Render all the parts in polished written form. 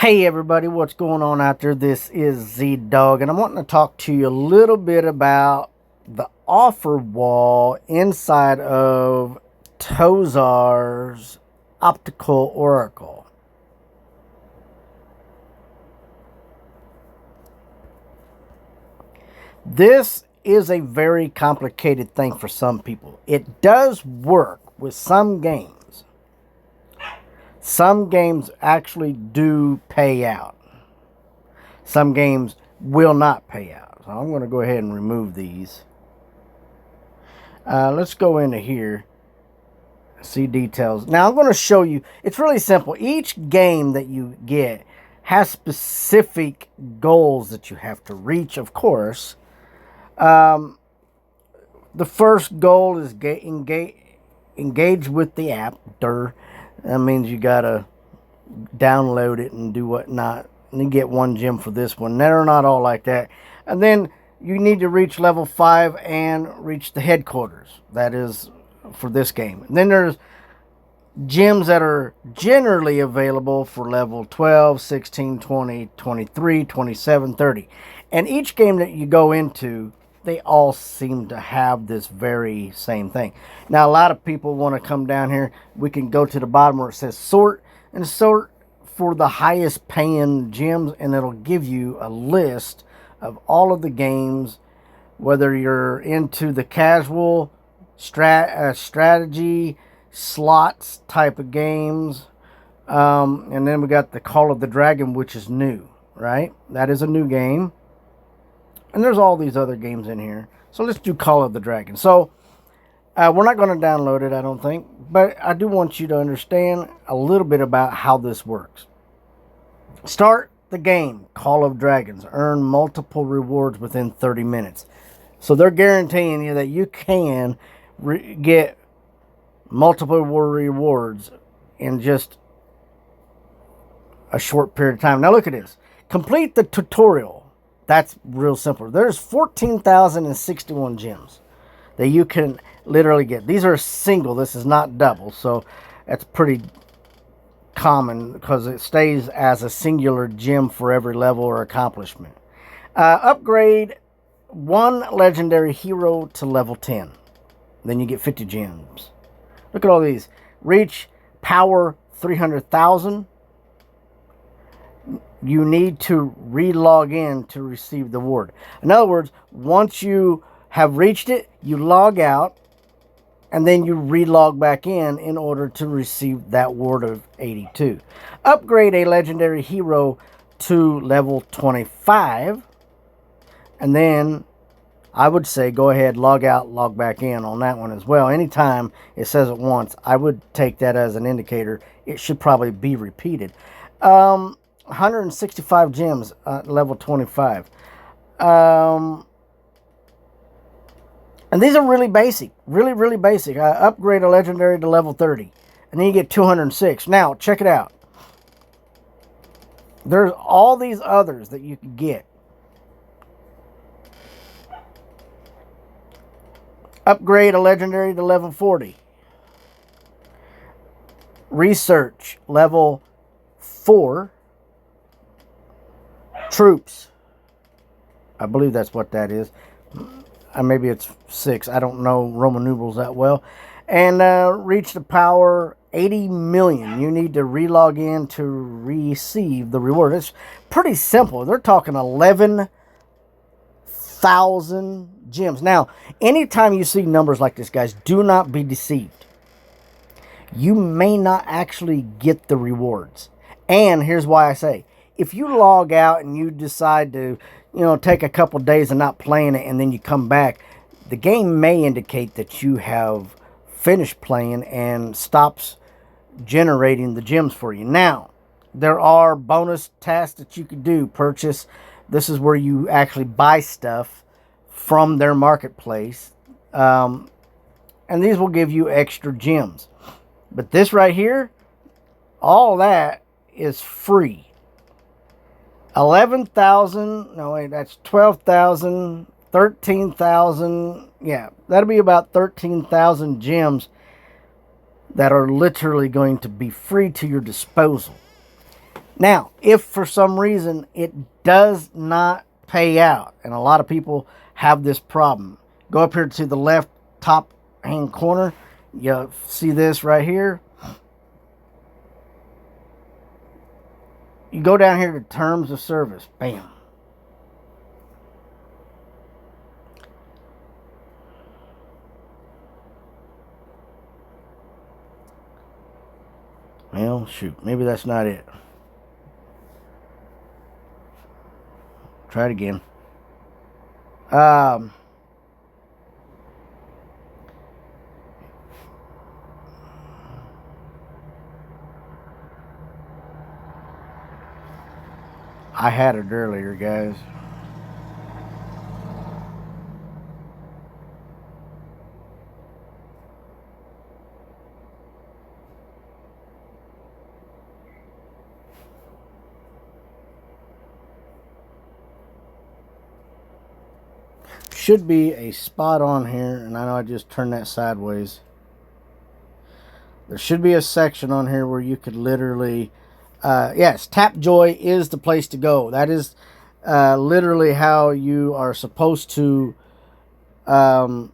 Hey everybody, what's going on out there? This is Z-Dog, and I'm wanting to talk to you a little bit about the offer wall inside of Tozar's Optical Oracle. This is a very complicated thing for some people. It does work with some games. Some games actually do pay out. Some games will not pay out. So I'm going to go ahead and remove these. Let's go into here. See details. Now I'm going to show you. It's really simple. Each game that you get has specific goals that you have to reach, of course. The first goal is engage with the app. That means you gotta download it and do whatnot. And you get one gem for this one. They're not all like that. And then you need to reach level 5 and reach the headquarters. That is for this game. And then there's gems that are generally available for level 12, 16, 20, 23, 27, 30. And each game that you go into, they all seem to have this very same thing. Now, a lot of people want to come down here. We can go to the bottom where it says sort and sort for the highest paying gems, and it'll give you a list of all of the games, whether you're into the casual strategy slots type of games. And then we got the Call of the Dragon, which is new, right? That is a new game. And there's all these other games in here. So let's do Call of the Dragon. So we're not going to download it, I don't think. But I do want you to understand a little bit about how this works. Start the game, Call of Dragons. Earn multiple rewards within 30 minutes. So they're guaranteeing you that you can get multiple rewards in just a short period of time. Now look at this. Complete the tutorial. That's real simple. There's 14,061 gems that you can literally get. These are single. This is not double. So that's pretty common because it stays as a singular gem for every level or accomplishment. Upgrade one legendary hero to level 10. Then you get 50 gems. Look at all these. Reach power 300,000. You need to re-log in to receive the ward. In other words, once you have reached it, you log out, and then you re-log back in order to receive that ward of 82. Upgrade a legendary hero to level 25, and then I would say go ahead, log out, log back in on that one as well. Anytime it says it once, I would take that as an indicator. It should probably be repeated. 165 gems at level 25. And these are really basic. Really basic. Upgrade a legendary to level 30. And then you get 206. Now, check it out. There's all these others that you can get. Upgrade a legendary to level 40. Research level 4. Troops. I believe that's what that is. Maybe it's 6. I don't know Roman numerals that well. And reach the power 80 million. You need to relog in to receive the reward. It's pretty simple. They're talking 11,000 gems. Now, anytime you see numbers like this, guys, do not be deceived. You may not actually get the rewards. And here's why I say, if you log out and you decide to, take a couple days of not playing it and then you come back, the game may indicate that you have finished playing and stops generating the gems for you. Now, there are bonus tasks that you could do. Purchase. This is where you actually buy stuff from their marketplace. And these will give you extra gems. But this right here, all that is free. 11,000, no wait, that's 12,000, 13,000, yeah, that'll be about 13,000 gems that are literally going to be free to your disposal. Now, if for some reason it does not pay out, and a lot of people have this problem, go up here to the left top hand corner. You see this right here. You go down here to terms of service. Bam. Well, shoot. Maybe that's not it. Try it again. I had it earlier, guys. Should be a spot on here, and I know I just turned that sideways. There should be a section on here where you could literally, yes, Tapjoy is the place to go. That is literally how you are supposed to go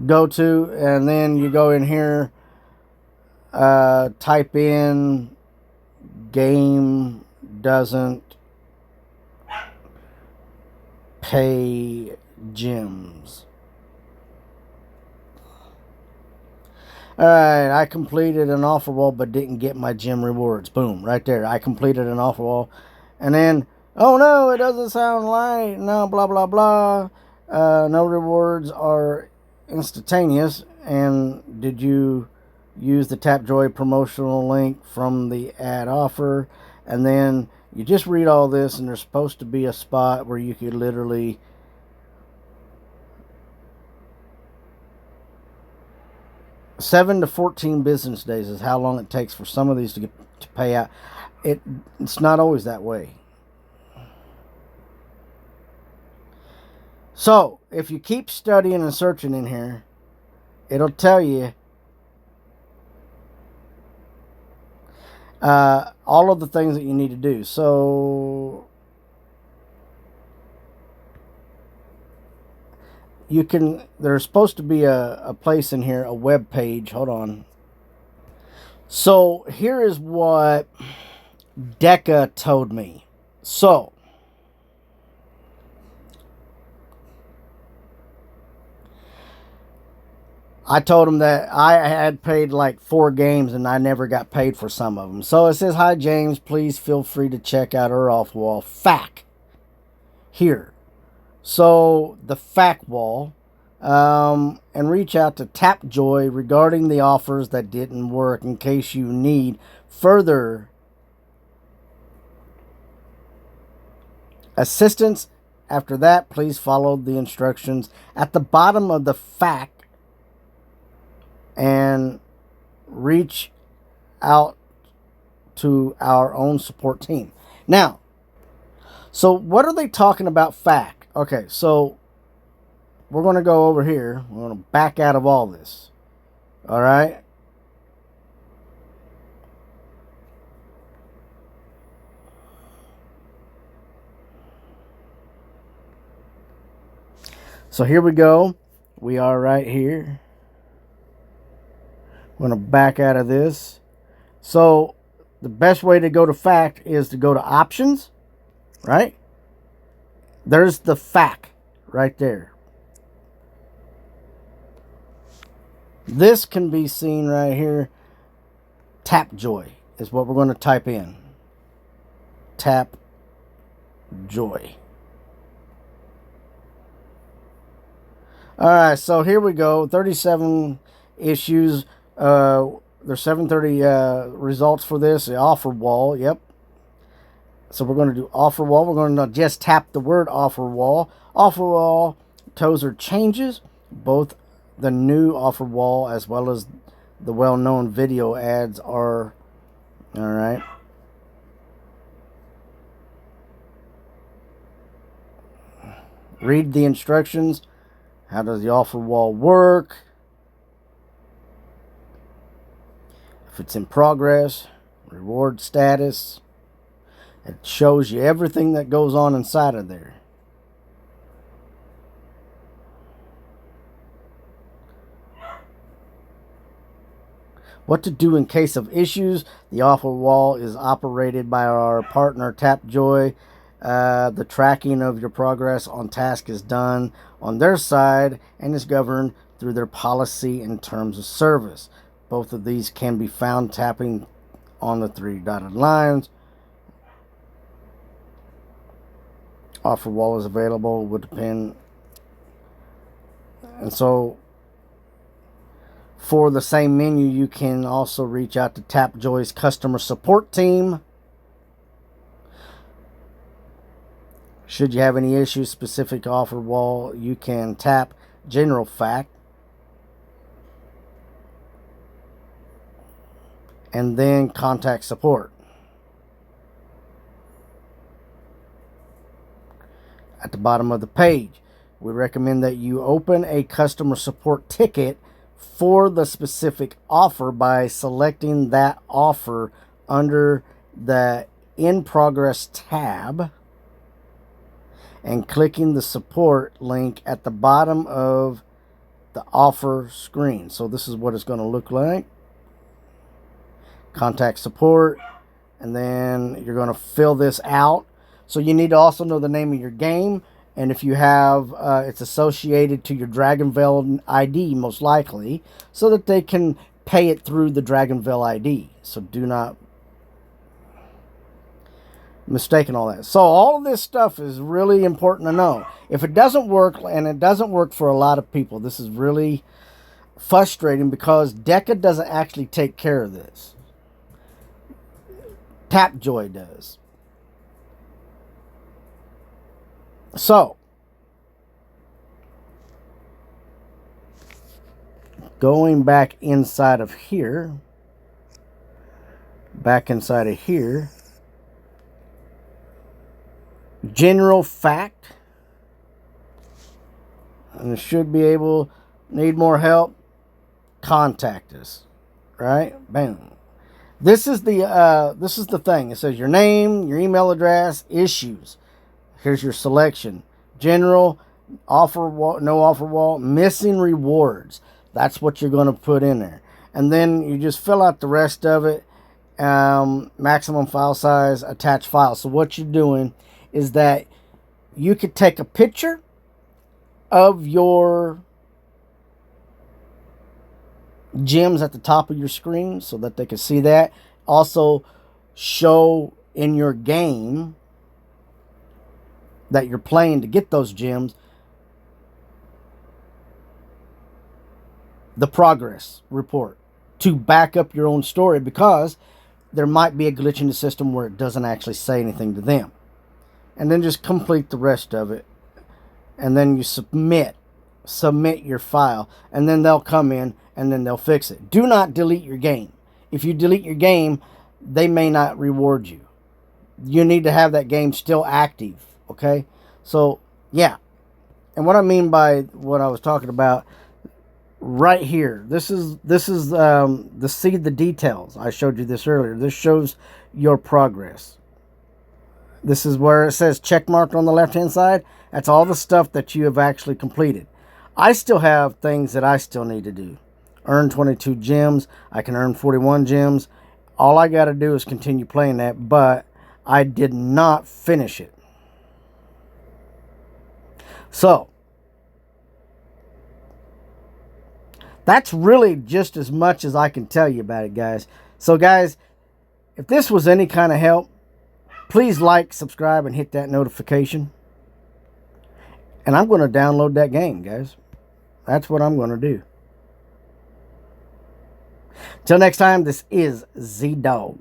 to, and then you go in here, type in game doesn't pay gems. Alright, I completed an offer wall but didn't get my gem rewards. Boom, right there. I completed an offer wall. And then, oh no, it doesn't sound right. No, blah, blah, blah. No rewards are instantaneous. And did you use the Tapjoy promotional link from the ad offer? And then you just read all this, and there's supposed to be a spot where you could literally 7 to 14 business days is how long it takes for some of these to pay out. It's not always that way. So if you keep studying and searching in here, it'll tell you all of the things that you need to do. So you can, there's supposed to be a place in here, a web page. Hold on. So here is what Deca told me. So I told him that I had paid like 4 games and I never got paid for some of them. So it says, "Hi James, please feel free to check out our off wall FAQ here." So the FAQ wall, and reach out to Tapjoy regarding the offers that didn't work in case you need further assistance. After that, please follow the instructions at the bottom of the FAQ and reach out to our own support team. Now, so what are they talking about FAQ? Okay, so we're going to go over here. We're going to back out of all this. All right? So here we go. We are right here. We're going to back out of this. So the best way to go to FAQ is to go to options, right? There's the FAQ right there. This can be seen right here. Tapjoy is what we're going to type in. Tapjoy. Alright, so here we go. 37 issues. There's 730 results for this. The offer wall. Yep. So we're going to do offer wall. We're going to just tap the word offer wall. Offer wall Tozer changes. Both the new offer wall as well as the well-known video ads are. Alright. Read the instructions. How does the offer wall work? if it's in progress, reward status. It shows you everything that goes on inside of there. What to do in case of issues. The offer wall is operated by our partner Tapjoy. The tracking of your progress on task is done on their side and is governed through their policy and terms of service. Both of these can be found tapping on the 3 dotted lines. Offer wall is available, would depend. And so for the same menu, you can also reach out to Tapjoy's customer support team. Should you have any issues specific to offer wall, you can tap General Fact and then contact support. At the bottom of the page, we recommend that you open a customer support ticket for the specific offer by selecting that offer under the In Progress tab and clicking the support link at the bottom of the offer screen. So this is what it's going to look like. Contact support, and then you're going to fill this out. So you need to also know the name of your game, and if you have, it's associated to your Dragonvale ID most likely, so that they can pay it through the Dragonvale ID. So do not mistake all that. So all of this stuff is really important to know. If it doesn't work, and it doesn't work for a lot of people, this is really frustrating because Deca doesn't actually take care of this. Tapjoy does. So, going back inside of here, General Fact, and it should be able, need more help, contact us, right? Bam. This is the thing. It says your name, your email address, issues. Here's your selection. General, offer wall, no offer wall, missing rewards. That's what you're going to put in there. And then you just fill out the rest of it. Maximum file size, attach file. So what you're doing is that you could take a picture of your gems at the top of your screen so that they can see that. Also show in your game that you're playing to get those gems the progress report to back up your own story, because there might be a glitch in the system where it doesn't actually say anything to them. And then just complete the rest of it, and then you submit your file, and then they'll come in and then they'll fix it. Do not delete your game. If you delete your game, they may not reward you. You need to have that game still active, okay? So, yeah. And what I mean by what I was talking about right here, this is the see the details. I showed you this earlier. This shows your progress. This is where it says check mark on the left hand side. That's all the stuff that you have actually completed. I still have things that I still need to do. Earn 22 gems. I can earn 41 gems. All I got to do is continue playing that, but I did not finish it. So, that's really just as much as I can tell you about it, guys. So, guys, if this was any kind of help, please like, subscribe, and hit that notification. And I'm going to download that game, guys. That's what I'm going to do. Till next time, this is Z-Dog.